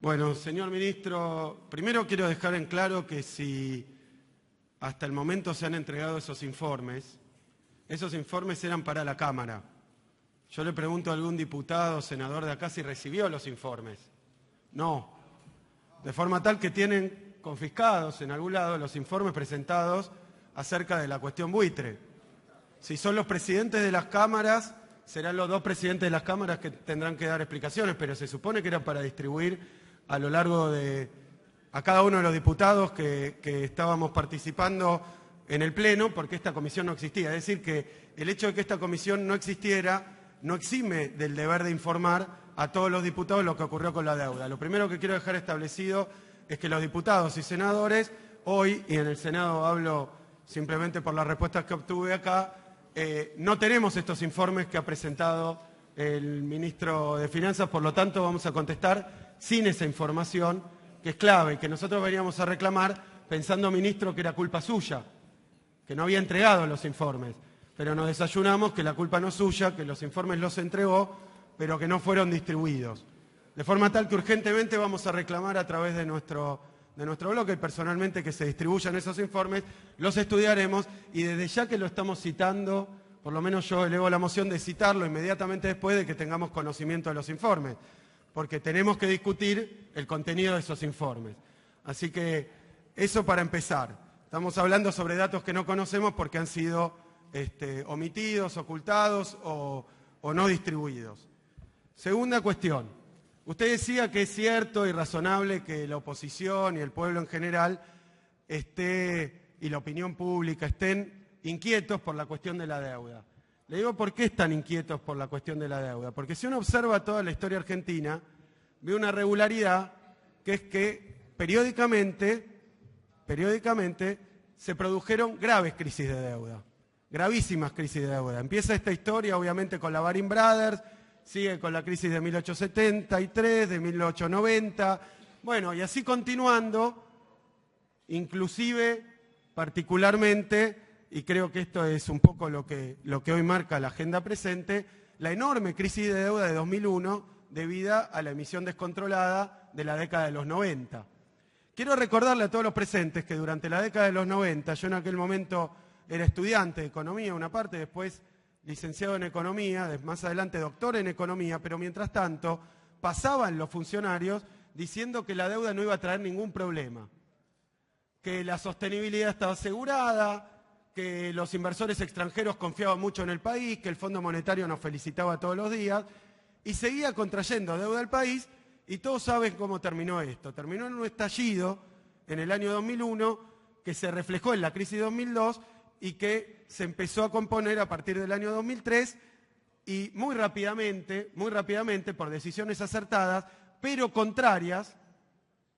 Bueno, señor ministro, primero quiero dejar en claro que si hasta el momento se han entregado esos informes eran para la Cámara. Yo le pregunto a algún diputado o senador de acá si recibió los informes. No. De forma tal que tienen confiscados en algún lado los informes presentados acerca de la cuestión buitre. Si son los presidentes de las cámaras, serán los dos presidentes de las cámaras que tendrán que dar explicaciones, pero se supone que eran para distribuir a lo largo a cada uno de los diputados que estábamos participando en el Pleno, porque esta comisión no existía. Es decir, que el hecho de que esta comisión no existiera no exime del deber de informar a todos los diputados lo que ocurrió con la deuda. Lo primero que quiero dejar establecido es que los diputados y senadores, hoy, y en el Senado hablo simplemente por las respuestas que obtuve acá, no tenemos estos informes que ha presentado el ministro de Finanzas, por lo tanto vamos a contestar sin esa información, que es clave y que nosotros veníamos a reclamar pensando, ministro, que era culpa suya, que no había entregado los informes. Pero nos desayunamos que la culpa no es suya, que los informes los entregó, pero que no fueron distribuidos. De forma tal que urgentemente vamos a reclamar a través de nuestro bloque y personalmente que se distribuyan esos informes, los estudiaremos y desde ya que lo estamos citando, por lo menos yo elevo la moción de citarlo inmediatamente después de que tengamos conocimiento de los informes, porque tenemos que discutir el contenido de esos informes. Así que eso para empezar. Estamos hablando sobre datos que no conocemos porque han sido omitidos, ocultados o no distribuidos. Segunda cuestión. Usted decía que es cierto y razonable que la oposición y el pueblo en general y la opinión pública estén inquietos por la cuestión de la deuda. Le digo por qué están inquietos por la cuestión de la deuda. Porque si uno observa toda la historia argentina, ve una regularidad que es que periódicamente se produjeron graves crisis de deuda, gravísimas crisis de deuda. Empieza esta historia obviamente con la Baring Brothers, sigue con la crisis de 1873, de 1890, bueno, y así continuando, inclusive particularmente, y creo que esto es un poco lo que hoy marca la agenda presente, la enorme crisis de deuda de 2001 debida a la emisión descontrolada de la década de los 90. Quiero recordarle a todos los presentes que durante la década de los 90, yo en aquel momento era estudiante de economía, una parte, después licenciado en economía, más adelante doctor en economía, pero mientras tanto pasaban los funcionarios diciendo que la deuda no iba a traer ningún problema, que la sostenibilidad estaba asegurada, que los inversores extranjeros confiaban mucho en el país, que el Fondo Monetario nos felicitaba todos los días, y seguía contrayendo deuda al país, y todos saben cómo terminó esto. Terminó en un estallido en el año 2001, que se reflejó en la crisis de 2002, y que se empezó a componer a partir del año 2003, y muy rápidamente, por decisiones acertadas, pero contrarias,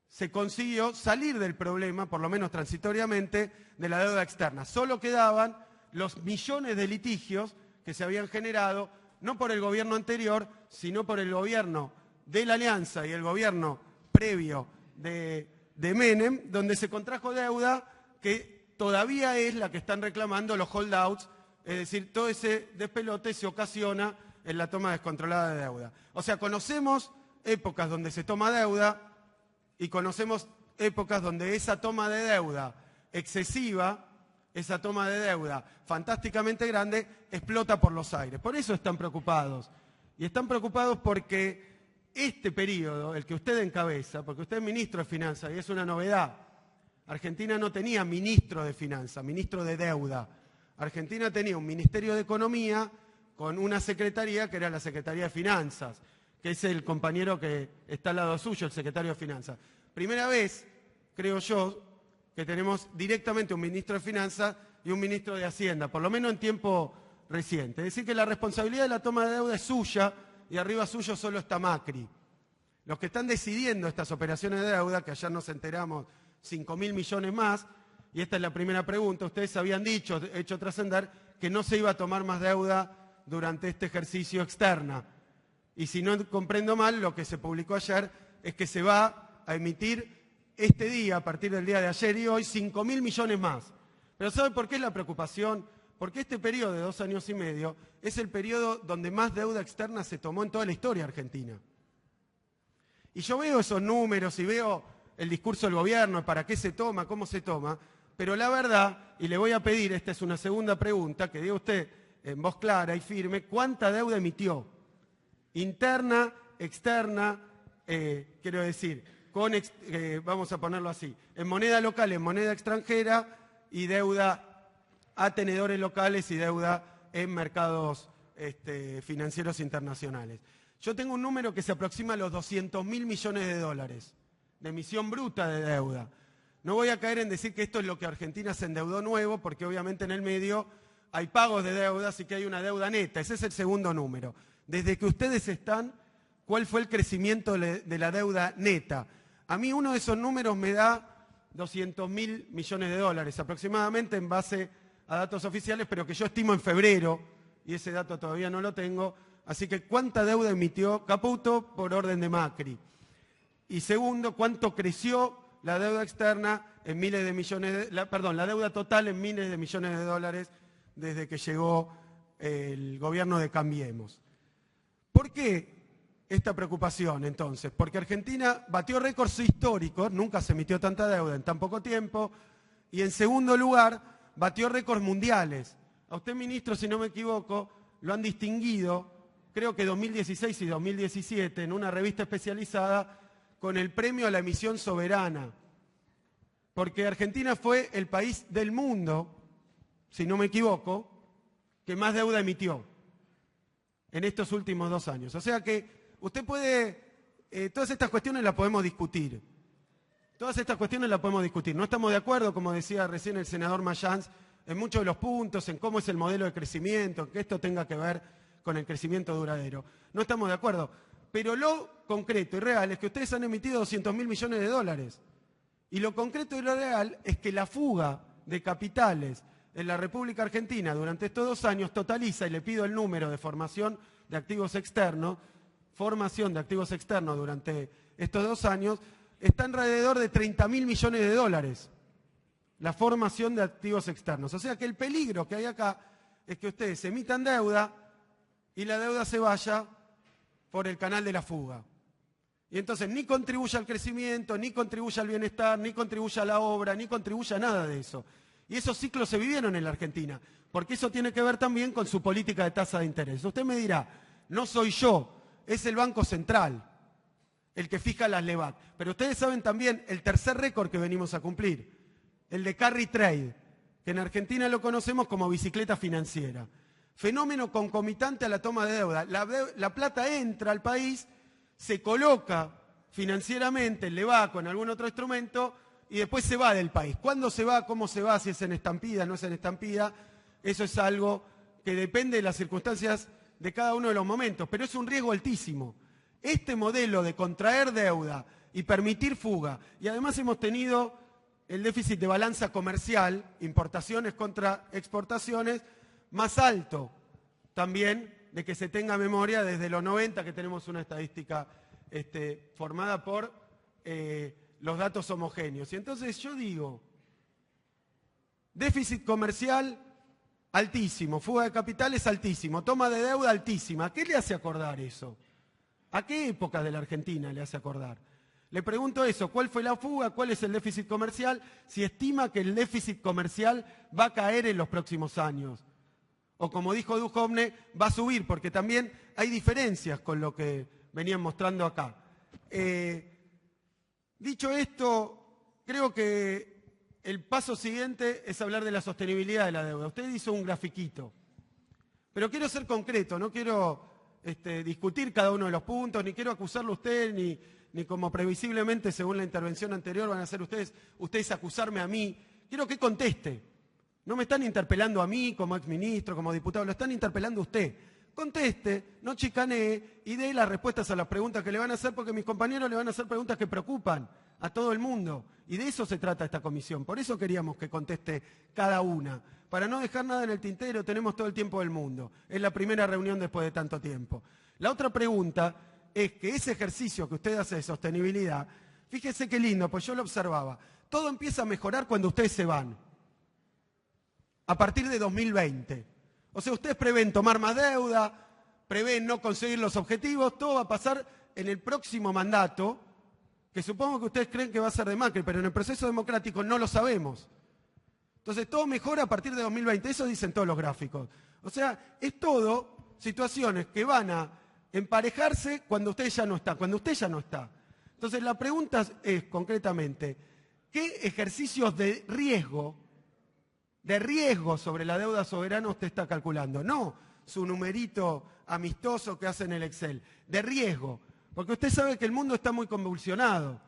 se consiguió salir del problema, por lo menos transitoriamente, de la deuda externa. Solo quedaban los millones de litigios que se habían generado, no por el gobierno anterior, sino por el gobierno de la Alianza y el gobierno previo de Menem, donde se contrajo deuda que todavía es la que están reclamando los holdouts, es decir, todo ese despelote se ocasiona en la toma descontrolada de deuda. O sea, conocemos épocas donde se toma deuda, y conocemos épocas donde esa toma de deuda excesiva, esa toma de deuda fantásticamente grande, explota por los aires. Por eso están preocupados. Y están preocupados porque este periodo, el que usted encabeza, porque usted es ministro de Finanzas y es una novedad. Argentina no tenía ministro de Finanzas, ministro de Deuda. Argentina tenía un Ministerio de Economía con una secretaría que era la Secretaría de Finanzas, que es el compañero que está al lado suyo, el secretario de Finanzas. Primera vez, creo yo, que tenemos directamente un ministro de Finanzas y un ministro de Hacienda, por lo menos en tiempo reciente. Es decir, que la responsabilidad de la toma de deuda es suya y arriba suyo solo está Macri. Los que están decidiendo estas operaciones de deuda, que ayer nos enteramos 5.000 millones más, y esta es la primera pregunta, ustedes habían hecho trascender que no se iba a tomar más deuda durante este ejercicio externa. Y si no comprendo mal, lo que se publicó ayer es que se va a emitir este día, a partir del día de ayer y hoy, 5.000 millones más. Pero ¿sabe por qué es la preocupación? Porque este periodo de 2 años y medio es el periodo donde más deuda externa se tomó en toda la historia argentina. Y yo veo esos números y veo el discurso del gobierno, para qué se toma, cómo se toma, pero la verdad, y le voy a pedir, esta es una segunda pregunta, que diga usted en voz clara y firme, ¿cuánta deuda emitió? Interna, externa, quiero decir, vamos a ponerlo así, en moneda local, en moneda extranjera y deuda a tenedores locales y deuda en mercados financieros internacionales. Yo tengo un número que se aproxima a los 200.000 millones de dólares de emisión bruta de deuda. No voy a caer en decir que esto es lo que Argentina se endeudó nuevo, porque obviamente en el medio hay pagos de deuda, así que hay una deuda neta. Ese es el segundo número. Desde que ustedes están, ¿cuál fue el crecimiento de la deuda neta? A mí uno de esos números me da 200.000 millones de dólares aproximadamente en base a datos oficiales, pero que yo estimo en febrero, y ese dato todavía no lo tengo. Así que, ¿cuánta deuda emitió Caputo por orden de Macri? Y segundo, ¿cuánto creció la deuda externa en miles de millones, la deuda total en miles de millones de dólares desde que llegó el gobierno de Cambiemos? ¿Por qué esta preocupación entonces? Porque Argentina batió récords históricos, nunca se emitió tanta deuda en tan poco tiempo, y en segundo lugar, batió récords mundiales. A usted, ministro, si no me equivoco, lo han distinguido, creo que 2016 y 2017, en una revista especializada, con el premio a la emisión soberana. Porque Argentina fue el país del mundo, si no me equivoco, que más deuda emitió en estos últimos 2 años. O sea que usted puede, todas estas cuestiones las podemos discutir. Todas estas cuestiones las podemos discutir. No estamos de acuerdo, como decía recién el senador Mayans, en muchos de los puntos, en cómo es el modelo de crecimiento, que esto tenga que ver con el crecimiento duradero. No estamos de acuerdo. Pero lo concreto y real es que ustedes han emitido 200.000 millones de dólares. Y lo concreto y lo real es que la fuga de capitales en la República Argentina durante estos 2 años totaliza, y le pido el número de formación de activos externos durante estos 2 años, está alrededor de 30.000 millones de dólares. La formación de activos externos. O sea que el peligro que hay acá es que ustedes emitan deuda y la deuda se vaya por el canal de la fuga. Y entonces ni contribuye al crecimiento, ni contribuye al bienestar, ni contribuye a la obra, ni contribuye a nada de eso. Y esos ciclos se vivieron en la Argentina, porque eso tiene que ver también con su política de tasa de interés. Usted me dirá, no soy yo, es el Banco Central el que fija las LEVAC. Pero ustedes saben también el tercer récord que venimos a cumplir, el de carry trade, que en Argentina lo conocemos como bicicleta financiera. Fenómeno concomitante a la toma de deuda. La plata entra al país, se coloca financieramente en LEVAC o en algún otro instrumento y después se va del país. ¿Cuándo se va? ¿Cómo se va? Si es en estampida, no es en estampida. Eso es algo que depende de las circunstancias de cada uno de los momentos, pero es un riesgo altísimo. Este modelo de contraer deuda y permitir fuga, y además hemos tenido el déficit de balanza comercial, importaciones contra exportaciones, más alto también de que se tenga memoria desde los 90, que tenemos una estadística formada por los datos homogéneos. Y entonces yo digo, déficit comercial altísimo, fuga de capitales altísimo, toma de deuda altísima. ¿A qué le hace acordar eso? ¿A qué época de la Argentina le hace acordar? Le pregunto eso, ¿cuál fue la fuga? ¿Cuál es el déficit comercial? Si estima que el déficit comercial va a caer en los próximos años. O como dijo Duhovne, va a subir, porque también hay diferencias con lo que venían mostrando acá. Dicho esto, creo que el paso siguiente es hablar de la sostenibilidad de la deuda. Usted hizo un grafiquito, pero quiero ser concreto, no quiero discutir cada uno de los puntos, ni quiero acusarlo a usted, ni como previsiblemente, según la intervención anterior, van a hacer ustedes acusarme a mí. Quiero que conteste. No me están interpelando a mí como exministro, como diputado, lo están interpelando a usted. Conteste, no chicanee y dé las respuestas a las preguntas que le van a hacer, porque mis compañeros le van a hacer preguntas que preocupan a todo el mundo. Y de eso se trata esta comisión. Por eso queríamos que conteste cada una. Para no dejar nada en el tintero, tenemos todo el tiempo del mundo. Es la primera reunión después de tanto tiempo. La otra pregunta es que ese ejercicio que usted hace de sostenibilidad, fíjese qué lindo, pues yo lo observaba. Todo empieza a mejorar cuando ustedes se van. A partir de 2020. O sea, ustedes prevén tomar más deuda, prevén no conseguir los objetivos, todo va a pasar en el próximo mandato, que supongo que ustedes creen que va a ser de Macri, pero en el proceso democrático no lo sabemos. Entonces todo mejora a partir de 2020, eso dicen todos los gráficos. O sea, es todo situaciones que van a emparejarse cuando usted ya no está, cuando usted ya no está. Entonces la pregunta es concretamente, ¿qué ejercicios de riesgo sobre la deuda soberana usted está calculando? No su numerito amistoso que hace en el Excel, de riesgo, porque usted sabe que el mundo está muy convulsionado,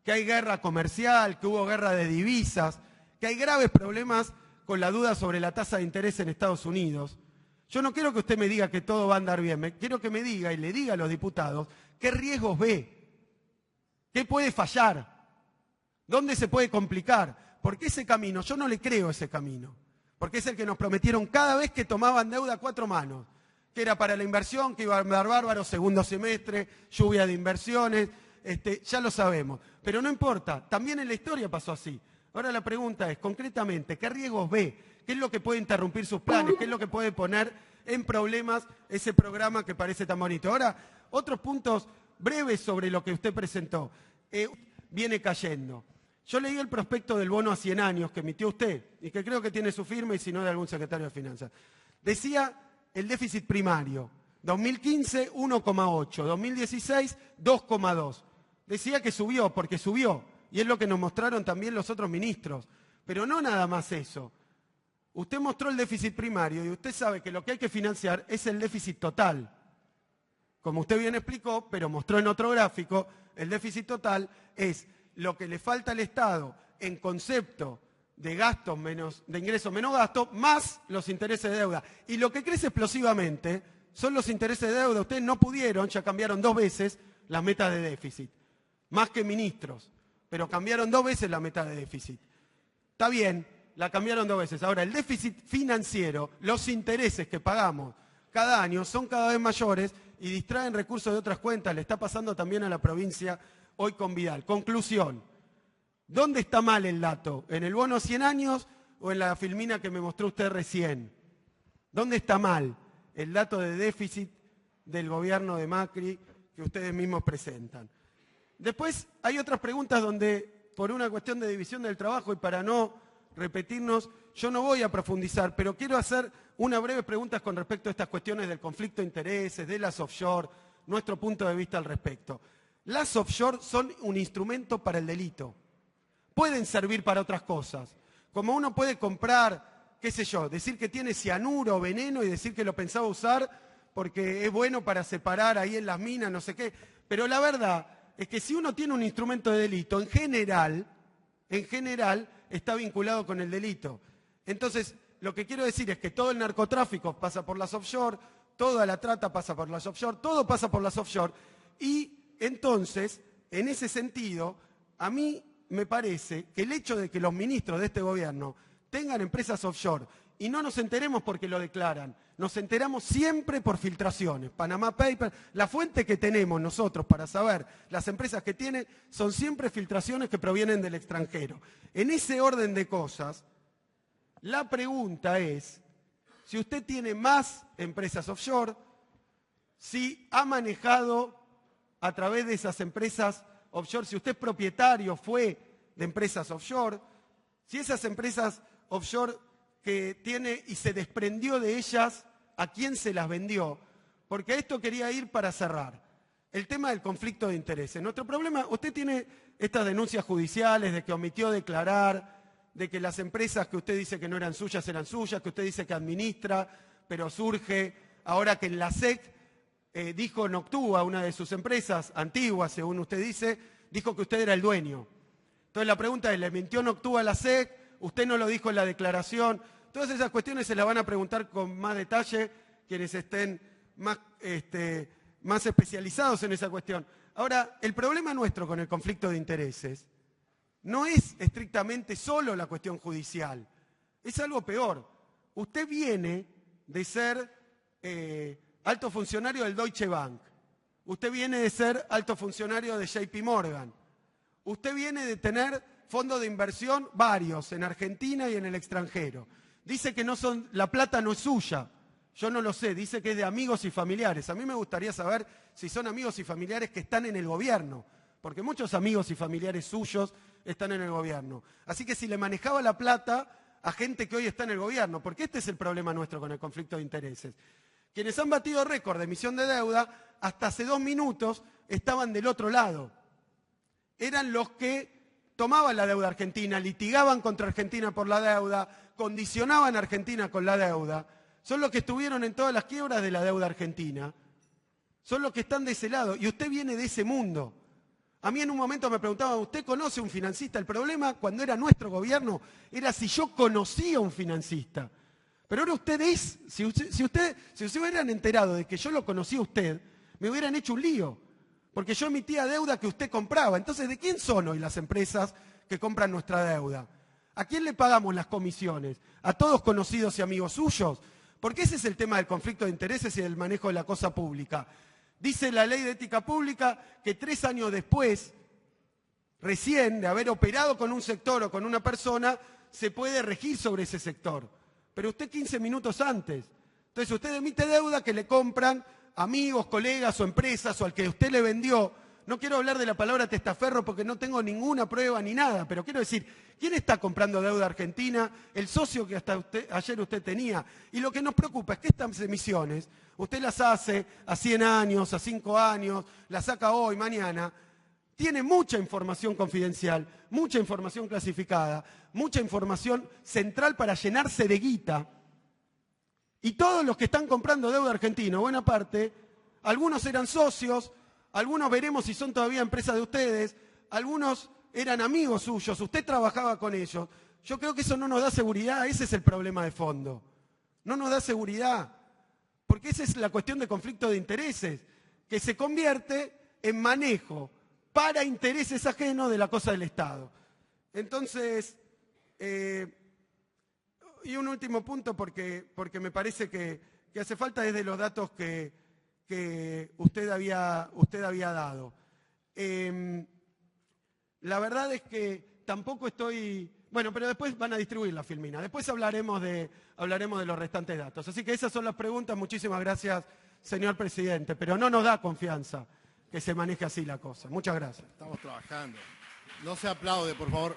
que hay guerra comercial, que hubo guerra de divisas, que hay graves problemas con la duda sobre la tasa de interés en Estados Unidos. Yo no quiero que usted me diga que todo va a andar bien, quiero que me diga y le diga a los diputados qué riesgos ve, qué puede fallar, dónde se puede complicar, porque ese camino, yo no le creo ese camino, porque es el que nos prometieron cada vez que tomaban deuda a 4 manos, que era para la inversión, que iba a andar bárbaro, segundo semestre, lluvia de inversiones, ya lo sabemos. Pero no importa, también en la historia pasó así. Ahora la pregunta es, concretamente, ¿qué riesgos ve? ¿Qué es lo que puede interrumpir sus planes? ¿Qué es lo que puede poner en problemas ese programa que parece tan bonito? Ahora, otros puntos breves sobre lo que usted presentó. Viene cayendo. Yo leí el prospecto del bono a 100 años que emitió usted y que creo que tiene su firma y si no de algún secretario de Finanzas. Decía el déficit primario, 2015 1,8, 2016 2,2. Decía que subió porque subió y es lo que nos mostraron también los otros ministros. Pero no nada más eso. Usted mostró el déficit primario y usted sabe que lo que hay que financiar es el déficit total. Como usted bien explicó, pero mostró en otro gráfico, el déficit total es lo que le falta al Estado en concepto de gastos menos, de ingresos menos gastos, más los intereses de deuda. Y lo que crece explosivamente son los intereses de deuda. Ustedes no pudieron, ya cambiaron 2 veces las metas de déficit, más que ministros, pero cambiaron 2 veces la meta de déficit. Está bien, la cambiaron 2 veces. Ahora, el déficit financiero, los intereses que pagamos cada año son cada vez mayores y distraen recursos de otras cuentas. Le está pasando también a la provincia hoy con Vidal. Conclusión, ¿dónde está mal el dato? ¿En el bono 100 años o en la filmina que me mostró usted recién? ¿Dónde está mal el dato de déficit del gobierno de Macri que ustedes mismos presentan? Después hay otras preguntas donde, por una cuestión de división del trabajo y para no repetirnos, yo no voy a profundizar, pero quiero hacer unas breves preguntas con respecto a estas cuestiones del conflicto de intereses, de las offshore, nuestro punto de vista al respecto. Las offshore son un instrumento para el delito. Pueden servir para otras cosas. Como uno puede comprar, qué sé yo, decir que tiene cianuro o veneno y decir que lo pensaba usar porque es bueno para separar ahí en las minas, no sé qué. Pero la verdad es que si uno tiene un instrumento de delito, en general, está vinculado con el delito. Entonces, lo que quiero decir es que todo el narcotráfico pasa por las offshore, toda la trata pasa por las offshore, todo pasa por las offshore. Y entonces, en ese sentido, a mí me parece que el hecho de que los ministros de este gobierno tengan empresas offshore y no nos enteremos porque lo declaran, nos enteramos siempre por filtraciones. Panama Papers, la fuente que tenemos nosotros para saber las empresas que tienen son siempre filtraciones que provienen del extranjero. En ese orden de cosas, la pregunta es si usted tiene más empresas offshore, si ha manejado a través de esas empresas offshore, si usted es propietario, fue de empresas offshore, si esas empresas offshore que tiene y se desprendió de ellas, ¿a quién se las vendió? Porque a esto quería ir para cerrar. El tema del conflicto de intereses. Nuestro problema, usted tiene estas denuncias judiciales de que omitió declarar, de que las empresas que usted dice que no eran suyas, que usted dice que administra, pero surge ahora que en la SEC dijo Noctua, una de sus empresas antiguas, según usted dice, dijo que usted era el dueño. Entonces la pregunta es, ¿le mintió Noctua a la SEC? ¿Usted no lo dijo en la declaración? Todas esas cuestiones se las van a preguntar con más detalle quienes estén más especializados en esa cuestión. Ahora, el problema nuestro con el conflicto de intereses no es estrictamente solo la cuestión judicial, es algo peor. Usted viene de ser alto funcionario del Deutsche Bank, usted viene de ser alto funcionario de JP Morgan, usted viene de tener fondos de inversión varios en Argentina y en el extranjero. Dice que la plata no es suya. Yo no lo sé, dice que es de amigos y familiares. A mí me gustaría saber si son amigos y familiares que están en el gobierno, porque muchos amigos y familiares suyos están en el gobierno. Así que si le manejaba la plata a gente que hoy está en el gobierno, porque este es el problema nuestro con el conflicto de intereses. Quienes han batido récord de emisión de deuda, hasta hace 2 minutos estaban del otro lado. Eran los que tomaban la deuda argentina, litigaban contra Argentina por la deuda, condicionaban a Argentina con la deuda. Son los que estuvieron en todas las quiebras de la deuda argentina. Son los que están de ese lado. Y usted viene de ese mundo. A mí en un momento me preguntaban, ¿usted conoce un financista? El problema cuando era nuestro gobierno era si yo conocía un financista. Pero ahora usted es, si se hubieran enterado de que yo lo conocía a usted, me hubieran hecho un lío. Porque yo emitía deuda que usted compraba. Entonces, ¿de quién son hoy las empresas que compran nuestra deuda? ¿A quién le pagamos las comisiones? ¿A todos conocidos y amigos suyos? Porque ese es el tema del conflicto de intereses y del manejo de la cosa pública. Dice la ley de ética pública que 3 años después, recién de haber operado con un sector o con una persona, se puede regir sobre ese sector. Pero usted 15 minutos antes. Entonces usted emite deuda que le compran amigos, colegas o empresas o al que usted le vendió. No quiero hablar de la palabra testaferro porque no tengo ninguna prueba ni nada, pero quiero decir, ¿quién está comprando deuda argentina? El socio que hasta ayer usted tenía. Y lo que nos preocupa es que estas emisiones, usted las hace a 100 años, a 5 años, las saca hoy, mañana, tiene mucha información confidencial, mucha información clasificada, mucha información central para llenarse de guita. Y todos los que están comprando deuda argentina, buena parte, algunos eran socios, algunos veremos si son todavía empresas de ustedes, algunos eran amigos suyos, usted trabajaba con ellos. Yo creo que eso no nos da seguridad, ese es el problema de fondo. No nos da seguridad, porque esa es la cuestión de conflicto de intereses, que se convierte en manejo para intereses ajenos de la cosa del Estado. Entonces, y un último punto, porque me parece que hace falta desde los datos que usted había dado. La verdad es que tampoco estoy... Bueno, pero después van a distribuir la filmina. Después hablaremos de los restantes datos. Así que esas son las preguntas. Muchísimas gracias, señor presidente. Pero no nos da confianza que se maneje así la cosa. Muchas gracias. Estamos trabajando. No se aplaude, por favor.